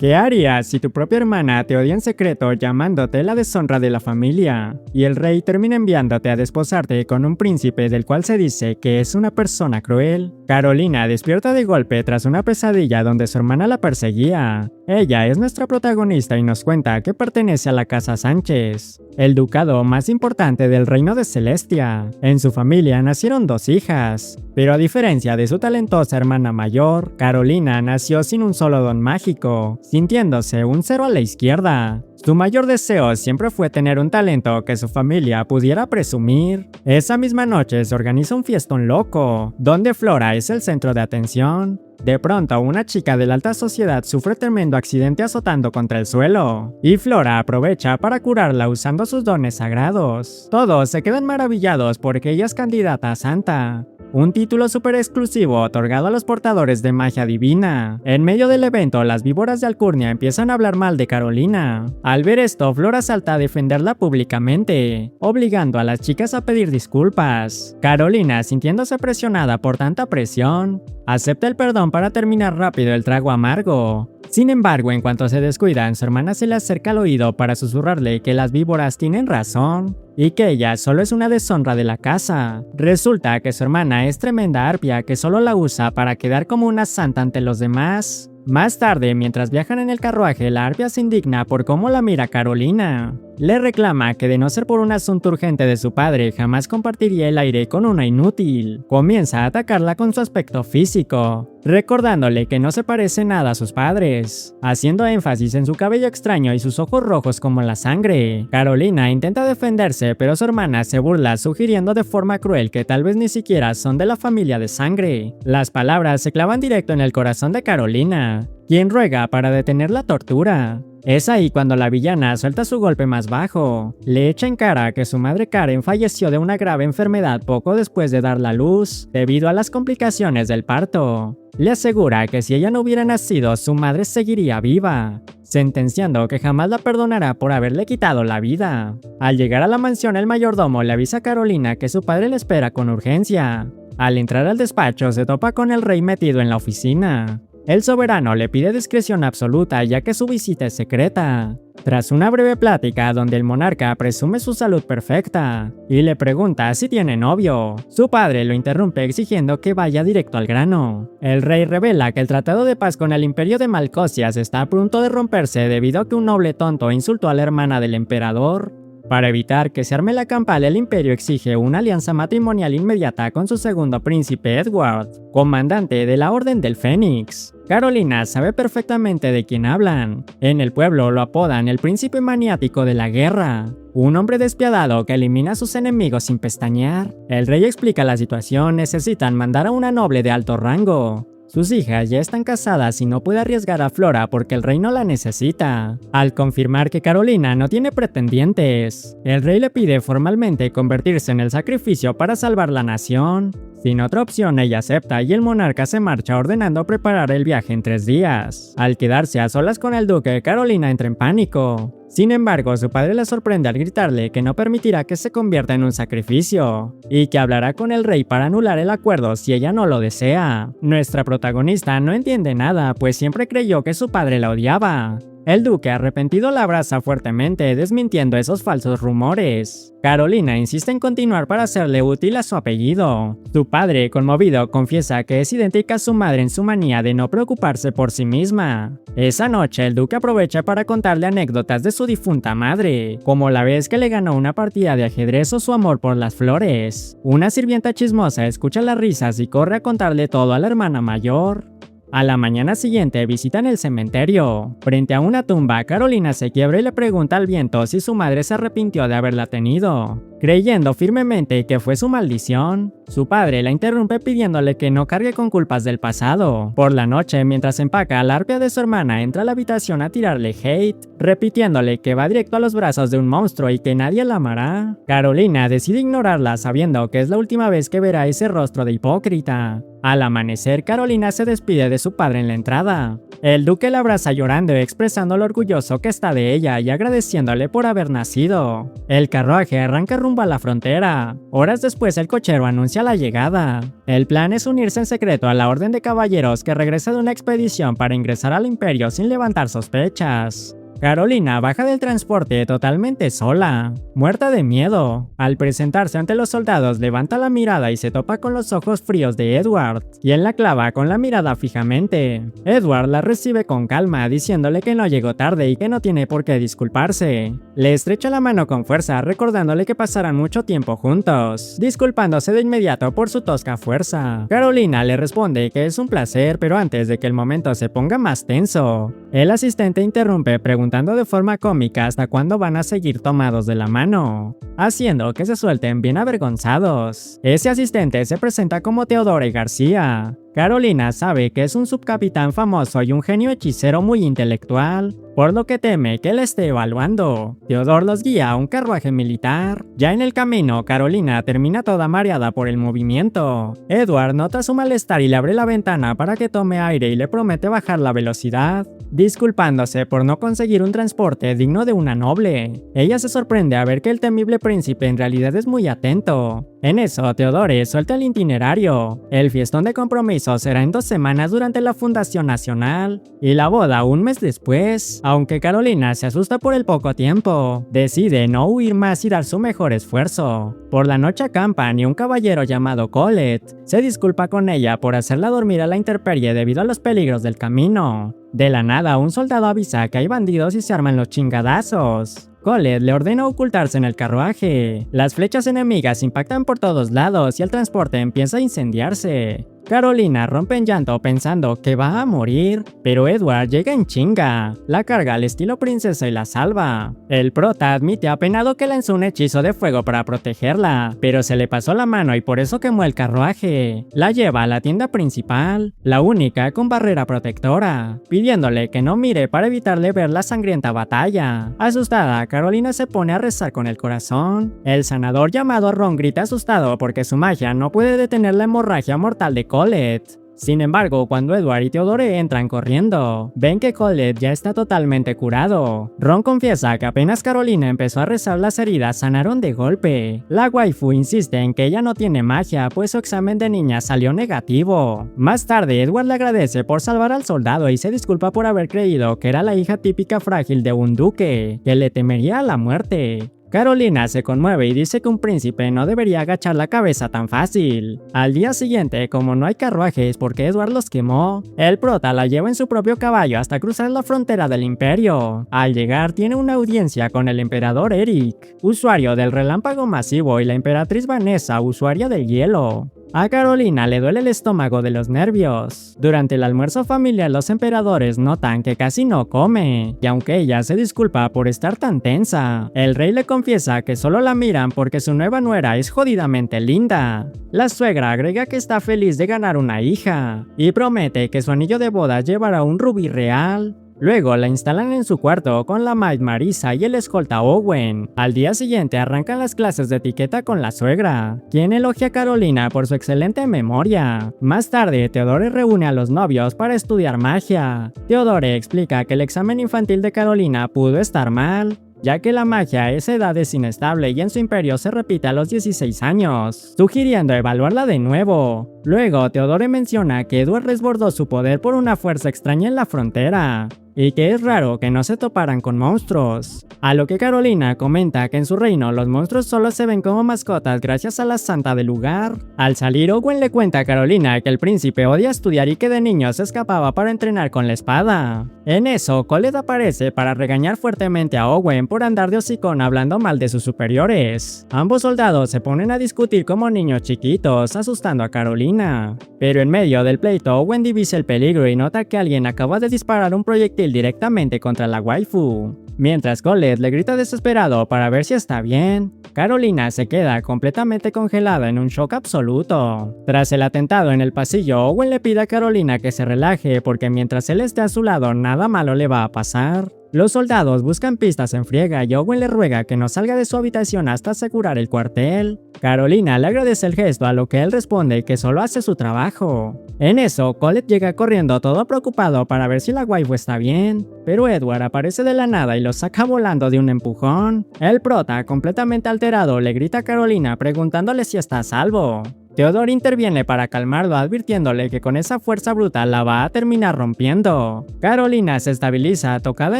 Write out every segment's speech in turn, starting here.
¿Qué harías si tu propia hermana te odia en secreto llamándote la deshonra de la familia? Y el rey termina enviándote a desposarte con un príncipe del cual se dice que es una persona cruel. Carolina despierta de golpe tras una pesadilla donde su hermana la perseguía. Ella es nuestra protagonista y nos cuenta que pertenece a la casa Sánchez, el ducado más importante del reino de Celestia. En su familia nacieron 2 hijas, pero a diferencia de su talentosa hermana mayor, Carolina nació sin un solo don mágico, sintiéndose un 0 a la izquierda. Su mayor deseo siempre fue tener un talento que su familia pudiera presumir. Esa misma noche se organiza un fiestón loco, donde Flora es el centro de atención. De pronto, una chica de la alta sociedad sufre tremendo accidente azotando contra el suelo, y Flora aprovecha para curarla usando sus dones sagrados. Todos se quedan maravillados porque ella es candidata a santa, un título súper exclusivo otorgado a los portadores de magia divina. En medio del evento, las víboras de Alcurnia empiezan a hablar mal de Carolina. Al ver esto, Flora salta a defenderla públicamente, obligando a las chicas a pedir disculpas. Carolina, sintiéndose presionada por tanta presión, acepta el perdón para terminar rápido el trago amargo. Sin embargo, en cuanto se descuidan, su hermana se le acerca al oído para susurrarle que las víboras tienen razón y que ella solo es una deshonra de la casa. Resulta que su hermana es tremenda arpia que solo la usa para quedar como una santa ante los demás. Más tarde, mientras viajan en el carruaje, la arpia se indigna por cómo la mira Carolina. Le reclama que de no ser por un asunto urgente de su padre, jamás compartiría el aire con una inútil. Comienza a atacarla con su aspecto físico, recordándole que no se parece nada a sus padres, haciendo énfasis en su cabello extraño y sus ojos rojos como la sangre. Carolina intenta defenderse, pero su hermana se burla, sugiriendo de forma cruel que tal vez ni siquiera son de la familia de sangre. Las palabras se clavan directo en el corazón de Carolina, quien ruega para detener la tortura. Es ahí cuando la villana suelta su golpe más bajo. Le echa en cara que su madre Karen falleció de una grave enfermedad poco después de dar la luz, debido a las complicaciones del parto. Le asegura que si ella no hubiera nacido, su madre seguiría viva, sentenciando que jamás la perdonará por haberle quitado la vida. Al llegar a la mansión, el mayordomo le avisa a Carolina que su padre le espera con urgencia. Al entrar al despacho, se topa con el rey metido en la oficina. El soberano le pide discreción absoluta ya que su visita es secreta. Tras una breve plática donde el monarca presume su salud perfecta y le pregunta si tiene novio, su padre lo interrumpe exigiendo que vaya directo al grano. El rey revela que el tratado de paz con el imperio de Malcosias está a punto de romperse debido a que un noble tonto insultó a la hermana del emperador. Para evitar que se arme la campal, el imperio exige una alianza matrimonial inmediata con su segundo príncipe Edward, comandante de la Orden del Fénix. Carolina sabe perfectamente de quién hablan. En el pueblo lo apodan el príncipe maniático de la guerra, un hombre despiadado que elimina a sus enemigos sin pestañear. El rey explica la situación: necesitan mandar a una noble de alto rango. Sus hijas ya están casadas y no puede arriesgar a Flora porque el rey no la necesita. Al confirmar que Carolina no tiene pretendientes, el rey le pide formalmente convertirse en el sacrificio para salvar la nación. Sin otra opción, ella acepta y el monarca se marcha ordenando preparar el viaje en 3 días. Al quedarse a solas con el duque, Carolina entra en pánico. Sin embargo, su padre la sorprende al gritarle que no permitirá que se convierta en un sacrificio y que hablará con el rey para anular el acuerdo si ella no lo desea. Nuestra protagonista no entiende nada, pues siempre creyó que su padre la odiaba. El duque, arrepentido, la abraza fuertemente, desmintiendo esos falsos rumores. Carolina insiste en continuar para hacerle útil a su apellido. Su padre, conmovido, confiesa que es idéntica a su madre en su manía de no preocuparse por sí misma. Esa noche, el duque aprovecha para contarle anécdotas de su difunta madre, como la vez que le ganó una partida de ajedrez o su amor por las flores. Una sirvienta chismosa escucha las risas y corre a contarle todo a la hermana mayor. A la mañana siguiente visitan el cementerio. Frente a una tumba, Carolina se quiebra y le pregunta al viento si su madre se arrepintió de haberla tenido, creyendo firmemente que fue su maldición. Su padre la interrumpe pidiéndole que no cargue con culpas del pasado. Por la noche, mientras empaca, la arpia de su hermana entra a la habitación a tirarle hate, repitiéndole que va directo a los brazos de un monstruo y que nadie la amará. Carolina decide ignorarla sabiendo que es la última vez que verá ese rostro de hipócrita. Al amanecer, Carolina se despide de su padre en la entrada. El duque la abraza llorando, expresando lo orgulloso que está de ella y agradeciéndole por haber nacido. El carruaje arranca rumbo a la frontera. Horas después, el cochero anuncia la llegada. El plan es unirse en secreto a la Orden de Caballeros que regresa de una expedición para ingresar al Imperio sin levantar sospechas. Carolina baja del transporte totalmente sola, muerta de miedo. Al presentarse ante los soldados, levanta la mirada y se topa con los ojos fríos de Edward, quien la clava con la mirada fijamente. Edward la recibe con calma, diciéndole que no llegó tarde y que no tiene por qué disculparse. Le estrecha la mano con fuerza, recordándole que pasarán mucho tiempo juntos, disculpándose de inmediato por su tosca fuerza. Carolina le responde que es un placer, pero antes de que el momento se ponga más tenso, el asistente interrumpe preguntando de forma cómica hasta cuándo van a seguir tomados de la mano, haciendo que se suelten bien avergonzados. Ese asistente se presenta como Theodore García. Carolina sabe que es un subcapitán famoso y un genio hechicero muy intelectual, por lo que teme que le esté evaluando. Theodore los guía a un carruaje militar. Ya en el camino, Carolina termina toda mareada por el movimiento. Edward nota su malestar y le abre la ventana para que tome aire y le promete bajar la velocidad, disculpándose por no conseguir un transporte digno de una noble. Ella se sorprende a ver que el temible príncipe en realidad es muy atento. En eso, Theodore suelta el itinerario. El fiestón de compromiso será en 2 semanas durante la fundación nacional, y la boda un mes después. Aunque Carolina se asusta por el poco tiempo, decide no huir más y dar su mejor esfuerzo. Por la noche acampan y un caballero llamado Colette se disculpa con ella por hacerla dormir a la intemperie debido a los peligros del camino. De la nada, un soldado avisa que hay bandidos y se arman los chingadazos. Colette le ordena ocultarse en el carruaje. Las flechas enemigas impactan por todos lados y el transporte empieza a incendiarse. Carolina rompe en llanto pensando que va a morir, pero Edward llega en chinga, la carga al estilo princesa y la salva. El prota admite apenado que lanzó un hechizo de fuego para protegerla, pero se le pasó la mano y por eso quemó el carruaje. La lleva a la tienda principal, la única con barrera protectora, pidiéndole que no mire para evitarle ver la sangrienta batalla. Asustada, Carolina se pone a rezar con el corazón. El sanador llamado Ron grita asustado porque su magia no puede detener la hemorragia mortal de Colette. Sin embargo, cuando Edward y Theodore entran corriendo, ven que Colette ya está totalmente curado. Ron confiesa que apenas Carolina empezó a rezar, las heridas sanaron de golpe. La waifu insiste en que ella no tiene magia, pues su examen de niña salió negativo. Más tarde, Edward le agradece por salvar al soldado y se disculpa por haber creído que era la hija típica frágil de un duque, que le temería a la muerte. Carolina se conmueve y dice que un príncipe no debería agachar la cabeza tan fácil. Al día siguiente, como no hay carruajes porque Edward los quemó, el prota la lleva en su propio caballo hasta cruzar la frontera del imperio. Al llegar, tiene una audiencia con el emperador Eric, usuario del relámpago masivo, y la emperatriz Vanessa, usuaria del hielo. A Carolina le duele el estómago de los nervios. Durante el almuerzo familiar, los emperadores notan que casi no come, y aunque ella se disculpa por estar tan tensa, el rey le confiesa que solo la miran porque su nueva nuera es jodidamente linda. La suegra agrega que está feliz de ganar una hija, y promete que su anillo de boda llevará un rubí real. Luego la instalan en su cuarto con la maid Marisa y el escolta Owen. Al día siguiente arrancan las clases de etiqueta con la suegra, quien elogia a Carolina por su excelente memoria. Más tarde, Theodore reúne a los novios para estudiar magia. Theodore explica que el examen infantil de Carolina pudo estar mal, ya que la magia a esa edad es inestable y en su imperio se repite a los 16 años, sugiriendo evaluarla de nuevo. Luego, Theodore menciona que Edward resbordó su poder por una fuerza extraña en la frontera, y que es raro que no se toparan con monstruos. A lo que Carolina comenta que en su reino los monstruos solo se ven como mascotas gracias a la santa del lugar. Al salir, Owen le cuenta a Carolina que el príncipe odia estudiar y que de niño se escapaba para entrenar con la espada. En eso, Colette aparece para regañar fuertemente a Owen por andar de hocicón hablando mal de sus superiores. Ambos soldados se ponen a discutir como niños chiquitos, asustando a Carolina. Pero en medio del pleito, Owen divisa el peligro y nota que alguien acaba de disparar un proyectil directamente contra la waifu. Mientras Colette le grita desesperado para ver si está bien, Carolina se queda completamente congelada en un shock absoluto. Tras el atentado en el pasillo, Owen le pide a Carolina que se relaje porque mientras él esté a su lado nada malo le va a pasar. Los soldados buscan pistas en friega y Owen le ruega que no salga de su habitación hasta asegurar el cuartel. Carolina le agradece el gesto, a lo que él responde que solo hace su trabajo. En eso, Colette llega corriendo todo preocupado para ver si la waifu está bien, pero Edward aparece de la nada y lo saca volando de un empujón. El prota, completamente alterado, le grita a Carolina preguntándole si está a salvo. Theodore interviene para calmarlo, advirtiéndole que con esa fuerza brutal la va a terminar rompiendo. Carolina se estabiliza, tocada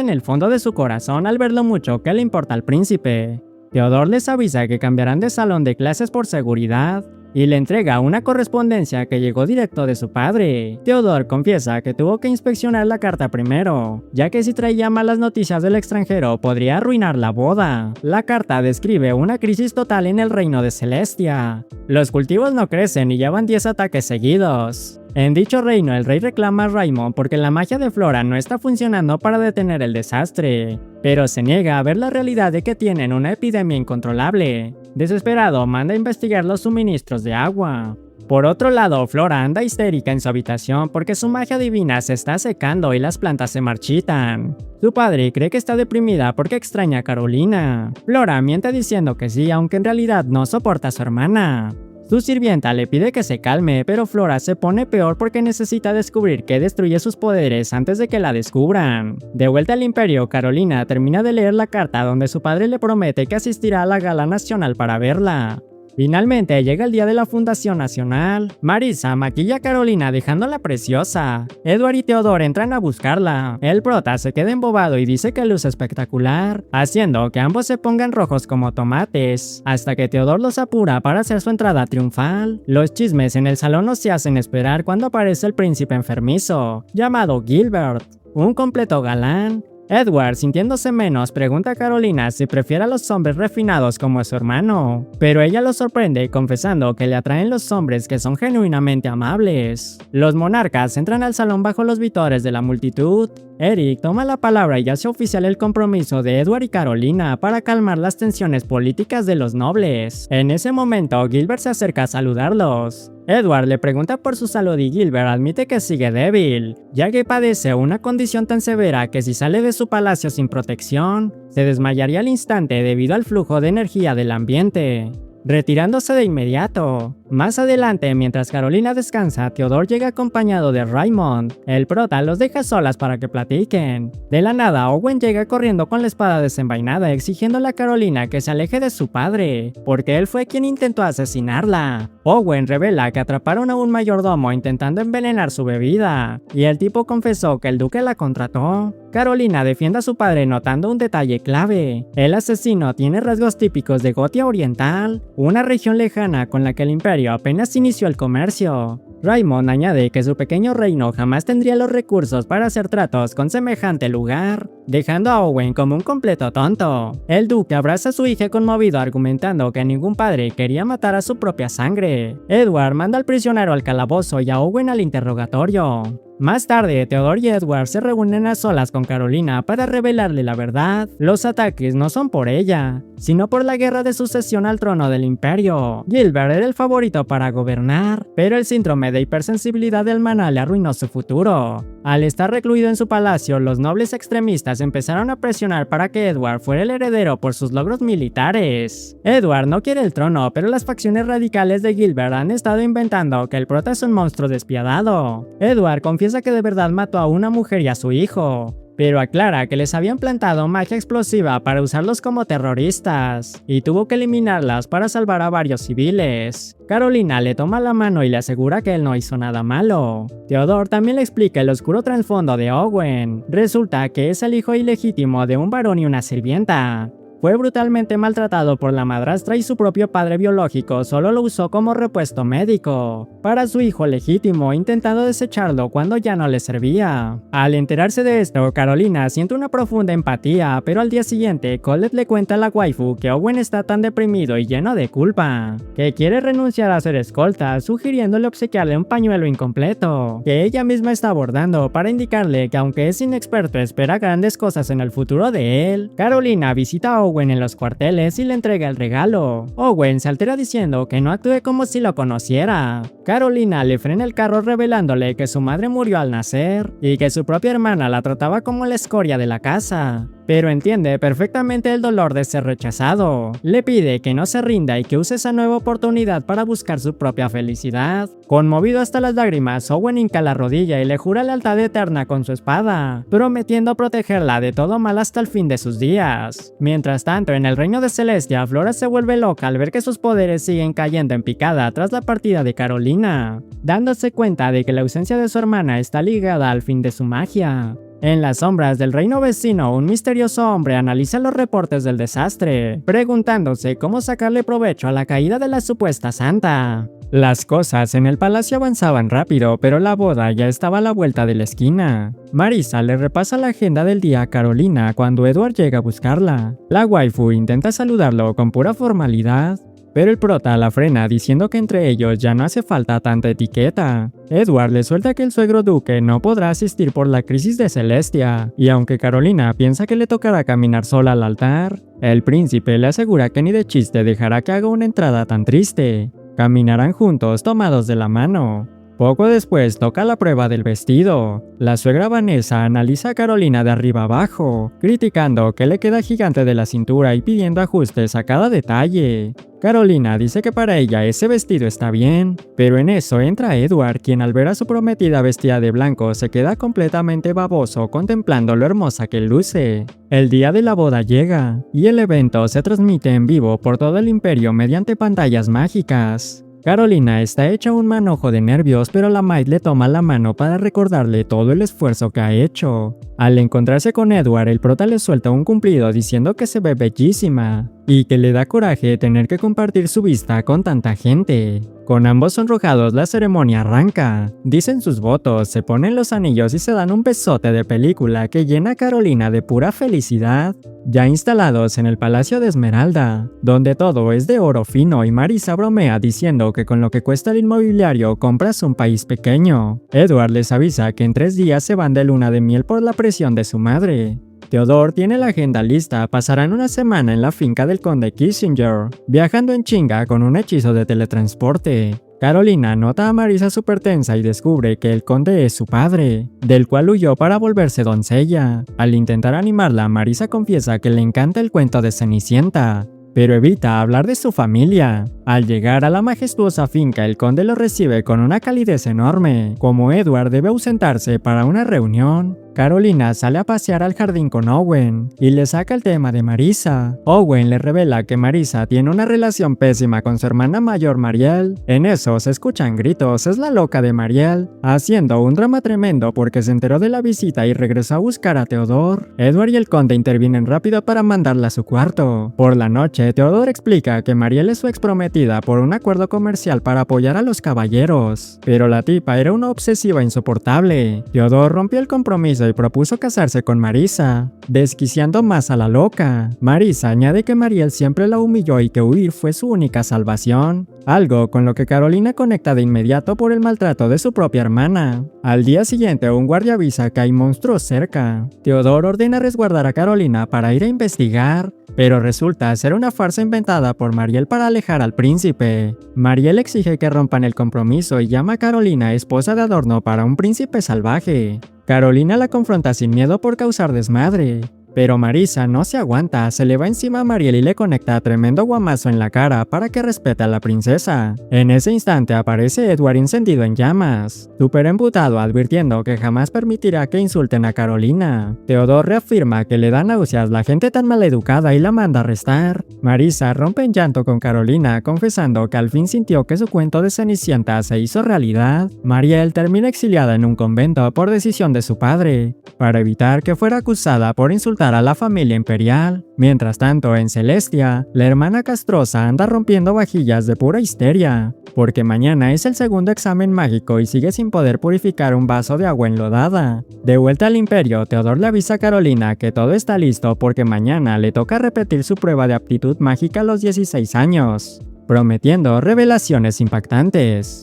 en el fondo de su corazón al ver lo mucho que le importa al príncipe. Theodore les avisa que cambiarán de salón de clases por seguridad y le entrega una correspondencia que llegó directo de su padre. Theodore confiesa que tuvo que inspeccionar la carta primero, ya que si traía malas noticias del extranjero podría arruinar la boda. La carta describe una crisis total en el reino de Celestia. Los cultivos no crecen y llevan 10 ataques seguidos. En dicho reino, el rey reclama a Raymond porque la magia de Flora no está funcionando para detener el desastre, pero se niega a ver la realidad de que tienen una epidemia incontrolable. Desesperado, manda a investigar los suministros de agua. Por otro lado, Flora anda histérica en su habitación porque su magia divina se está secando y las plantas se marchitan. Su padre cree que está deprimida porque extraña a Carolina. Flora miente diciendo que sí, aunque en realidad no soporta a su hermana. Su sirvienta le pide que se calme, pero Flora se pone peor porque necesita descubrir qué destruye sus poderes antes de que la descubran. De vuelta al imperio, Carolina termina de leer la carta donde su padre le promete que asistirá a la gala nacional para verla. Finalmente llega el día de la fundación nacional. Marisa maquilla a Carolina dejándola preciosa. Edward y Theodore entran a buscarla. El prota se queda embobado y dice que luce espectacular, haciendo que ambos se pongan rojos como tomates, hasta que Theodore los apura para hacer su entrada triunfal. Los chismes en el salón no se hacen esperar cuando aparece el príncipe enfermizo, llamado Gilbert, un completo galán. Edward, sintiéndose menos, pregunta a Carolina si prefiere a los hombres refinados como a su hermano, pero ella lo sorprende confesando que le atraen los hombres que son genuinamente amables. Los monarcas entran al salón bajo los vítores de la multitud. Eric toma la palabra y hace oficial el compromiso de Edward y Carolina para calmar las tensiones políticas de los nobles. En ese momento, Gilbert se acerca a saludarlos. Edward le pregunta por su salud y Gilbert admite que sigue débil, ya que padece una condición tan severa que si sale de su palacio sin protección, se desmayaría al instante debido al flujo de energía del ambiente, retirándose de inmediato. Más adelante, mientras Carolina descansa, Theodore llega acompañado de Raymond. El prota los deja solas para que platiquen. De la nada, Owen llega corriendo con la espada desenvainada exigiéndole a Carolina que se aleje de su padre, porque él fue quien intentó asesinarla. Owen revela que atraparon a un mayordomo intentando envenenar su bebida, y el tipo confesó que el duque la contrató. Carolina defiende a su padre notando un detalle clave: el asesino tiene rasgos típicos de Gotia Oriental, una región lejana con la que el imperio apenas inició el comercio. Raymond añade que su pequeño reino jamás tendría los recursos para hacer tratos con semejante lugar, dejando a Owen como un completo tonto. El duque abraza a su hija conmovido argumentando que ningún padre quería matar a su propia sangre. Edward manda al prisionero al calabozo y a Owen al interrogatorio. Más tarde, Theodore y Edward se reúnen a solas con Carolina para revelarle la verdad. Los ataques no son por ella, sino por la guerra de sucesión al trono del imperio. Gilbert era el favorito para gobernar, pero el síndrome de hipersensibilidad del maná le arruinó su futuro. Al estar recluido en su palacio, los nobles extremistas empezaron a presionar para que Edward fuera el heredero por sus logros militares. Edward no quiere el trono, pero las facciones radicales de Gilbert han estado inventando que el prota es un monstruo despiadado. Edward confiesa que de verdad mató a una mujer y a su hijo, pero aclara que les habían plantado magia explosiva para usarlos como terroristas, y tuvo que eliminarlas para salvar a varios civiles. Carolina le toma la mano y le asegura que él no hizo nada malo. Theodore también le explica el oscuro trasfondo de Owen. Resulta que es el hijo ilegítimo de un varón y una sirvienta. Fue brutalmente maltratado por la madrastra y su propio padre biológico solo lo usó como repuesto médico para su hijo legítimo, intentando desecharlo cuando ya no le servía. Al enterarse de esto, Carolina siente una profunda empatía, pero al día siguiente, Colette le cuenta a la waifu que Owen está tan deprimido y lleno de culpa, que quiere renunciar a ser escolta, sugiriéndole obsequiarle un pañuelo incompleto, que ella misma está bordando para indicarle que aunque es inexperto espera grandes cosas en el futuro de él. Carolina visita a Owen Owen en los cuarteles y le entrega el regalo. Owen se altera diciendo que no actúe como si lo conociera. Carolina le frena el carro revelándole que su madre murió al nacer y que su propia hermana la trataba como la escoria de la casa. Pero entiende perfectamente el dolor de ser rechazado. Le pide que no se rinda y que use esa nueva oportunidad para buscar su propia felicidad. Conmovido hasta las lágrimas, Owen hinca la rodilla y le jura lealtad eterna con su espada, prometiendo protegerla de todo mal hasta el fin de sus días. Mientras tanto, en el reino de Celestia, Flora se vuelve loca al ver que sus poderes siguen cayendo en picada tras la partida de Carolina, dándose cuenta de que la ausencia de su hermana está ligada al fin de su magia. En las sombras del reino vecino, un misterioso hombre analiza los reportes del desastre, preguntándose cómo sacarle provecho a la caída de la supuesta santa. Las cosas en el palacio avanzaban rápido, pero la boda ya estaba a la vuelta de la esquina. Marisa le repasa la agenda del día a Carolina cuando Edward llega a buscarla. La waifu intenta saludarlo con pura formalidad, pero el prota la frena diciendo que entre ellos ya no hace falta tanta etiqueta. Edward le suelta que el suegro duque no podrá asistir por la crisis de Celestia, y aunque Carolina piensa que le tocará caminar sola al altar, el príncipe le asegura que ni de chiste dejará que haga una entrada tan triste. Caminarán juntos tomados de la mano. Poco después toca la prueba del vestido. La suegra Vanessa analiza a Carolina de arriba abajo, criticando que le queda gigante de la cintura y pidiendo ajustes a cada detalle. Carolina dice que para ella ese vestido está bien, pero en eso entra Edward, quien al ver a su prometida vestida de blanco se queda completamente baboso contemplando lo hermosa que luce. El día de la boda llega, y el evento se transmite en vivo por todo el imperio mediante pantallas mágicas. Carolina está hecha un manojo de nervios, pero la maid le toma la mano para recordarle todo el esfuerzo que ha hecho. Al encontrarse con Edward, el prota le suelta un cumplido diciendo que se ve bellísima y que le da coraje tener que compartir su vista con tanta gente. Con ambos sonrojados, la ceremonia arranca. Dicen sus votos, se ponen los anillos y se dan un besote de película que llena a Carolina de pura felicidad. Ya instalados en el Palacio de Esmeralda, donde todo es de oro fino, y Marisa bromea diciendo que con lo que cuesta el inmobiliario compras un país pequeño. Edward les avisa que en 3 días se van de luna de miel por la presión de su madre. Theodore tiene la agenda lista, pasarán una semana en la finca del conde Kissinger, viajando en chinga con un hechizo de teletransporte. Carolina nota a Marisa súper tensa y descubre que el conde es su padre, del cual huyó para volverse doncella. Al intentar animarla, Marisa confiesa que le encanta el cuento de Cenicienta, pero evita hablar de su familia. Al llegar a la majestuosa finca, el conde lo recibe con una calidez enorme. Como Edward debe ausentarse para una reunión, Carolina sale a pasear al jardín con Owen y le saca el tema de Marisa. Owen le revela que Marisa tiene una relación pésima con su hermana mayor Mariel. En eso se escuchan gritos, es la loca de Mariel, haciendo un drama tremendo porque se enteró de la visita y regresó a buscar a Theodore. Edward y el conde intervienen rápido para mandarla a su cuarto. Por la noche, Theodore explica que Mariel es su ex prometida por un acuerdo comercial para apoyar a los caballeros, pero la tipa era una obsesiva insoportable. Theodore rompió el compromiso y propuso casarse con Marisa, desquiciando más a la loca. Marisa añade que Mariel siempre la humilló y que huir fue su única salvación, algo con lo que Carolina conecta de inmediato por el maltrato de su propia hermana. Al día siguiente, un guardia avisa que hay monstruos cerca. Theodore ordena resguardar a Carolina para ir a investigar, pero resulta ser una farsa inventada por Mariel para alejar al príncipe. Mariel exige que rompan el compromiso y llama a Carolina esposa de adorno para un príncipe salvaje. Carolina la confronta sin miedo por causar desmadre, pero Marisa no se aguanta, se le va encima a Mariel y le conecta tremendo guamazo en la cara para que respete a la princesa. En ese instante aparece Edward encendido en llamas, súper emputado, advirtiendo que jamás permitirá que insulten a Carolina. Theodore reafirma que le da náuseas la gente tan maleducada y la manda a arrestar. Marisa rompe en llanto con Carolina, confesando que al fin sintió que su cuento de Cenicienta se hizo realidad. Mariel termina exiliada en un convento por decisión de su padre, para evitar que fuera acusada por insultar a la familia imperial. Mientras tanto, en Celestia, la hermana castrosa anda rompiendo vajillas de pura histeria, porque mañana es el segundo examen mágico y sigue sin poder purificar un vaso de agua enlodada. De vuelta al imperio, Theodore le avisa a Carolina que todo está listo porque mañana le toca repetir su prueba de aptitud mágica a los 16 años, prometiendo revelaciones impactantes.